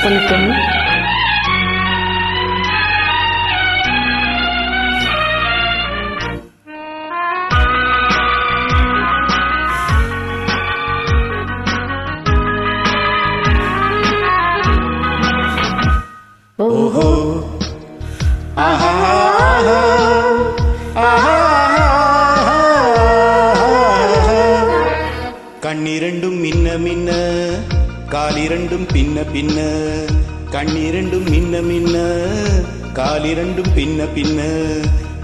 வணக்கம். ஓஹோ ஆஹா ஆஹா கண்ணிரண்டும் மின்ன மின்ன காலிரண்டும் பின்ன பின்ன கண்ணிரண்டும் மின்ன மின்ன காலிரண்டும் பின்ன பின்ன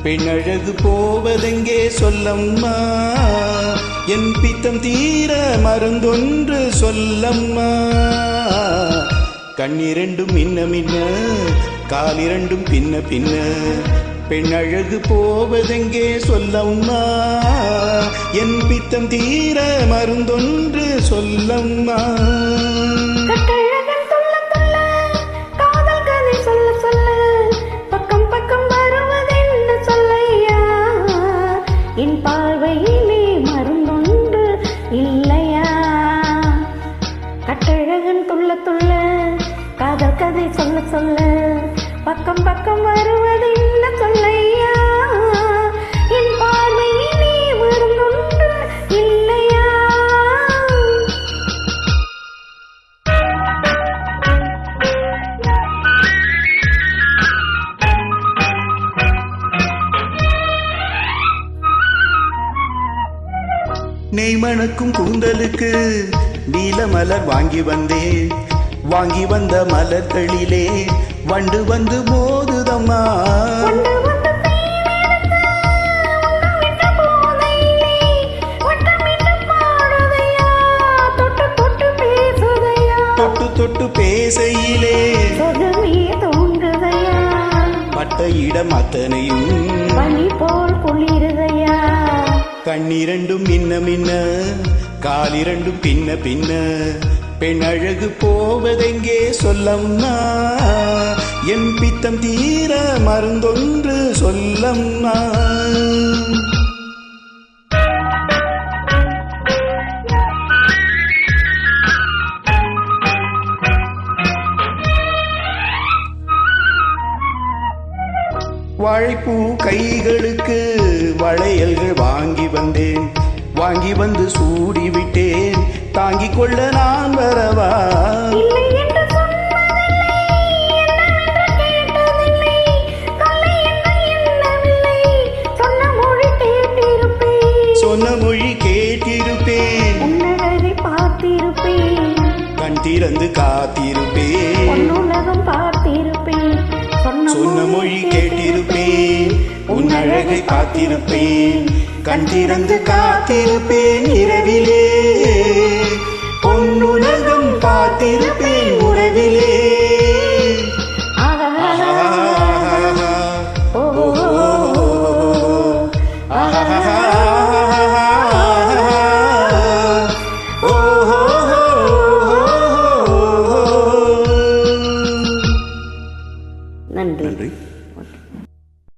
பெண்ணழகு போவதெங்கே சொல்லம்மா என் பித்தம் தீர மருந்தொன்று சொல்லம்மா கண்ணிரண்டும் மின்ன மின்ன காலிரண்டும் பின்ன பின்ன பெண்ணழகு போவதெங்கே சொல்லம்மா என் பித்தம் தீர மருந்தொன்று சொல்லம்மா என் பார்வையிலே மருந்தொன்று இல்லையா கட்டழகன் துள்ள துள்ள காதல் கதை சொல்ல சொல்ல பக்கம் பக்கம் வருவது என்ன சொல்லையா என் பார்வையிலே மருந்தொன்று இல்லையா நெய் மணக்கும் கூந்தலுக்கு நீல மலர் வாங்கி வந்தேன் வாங்கி வந்த மலர்களிலே வண்டு வந்து மோதுதம்மா தொட்டு தொட்டு பேசையிலே பட்ட இடம் அத்தனையும் பனி போல் குளிருதையா கண்ணிரண்டும் மின்ன மின்ன காலிரண்டும் பின்ன பின்ன பெண் அழகு போவதெங்கே சொல்லம்மா என் பித்தம் தீர மருந்தொன்று சொல்லம்மா வாழைப்பூ கைகளுக்கு வளையல்கள் வாங்கி வந்தேன் வாங்கி வந்து சூடி விட்டேன் தாங்கிக் கொள்ள நான் வரவா சொன்ன மொழி கேட்டிருப்பேன் பார்த்திருப்பேன் கண் திறந்து காத்திருப்பேன் உலகம் பார்த்திருப்பேன் சொன்ன மொழி கேட்டிருப்பேன் உன் அழகை பார்த்திருப்பேன் கண் திறந்து காத்திருப்பேன் இரவிலே பொன்னுலகம் பார்த்திருப்பேன் உறவிலே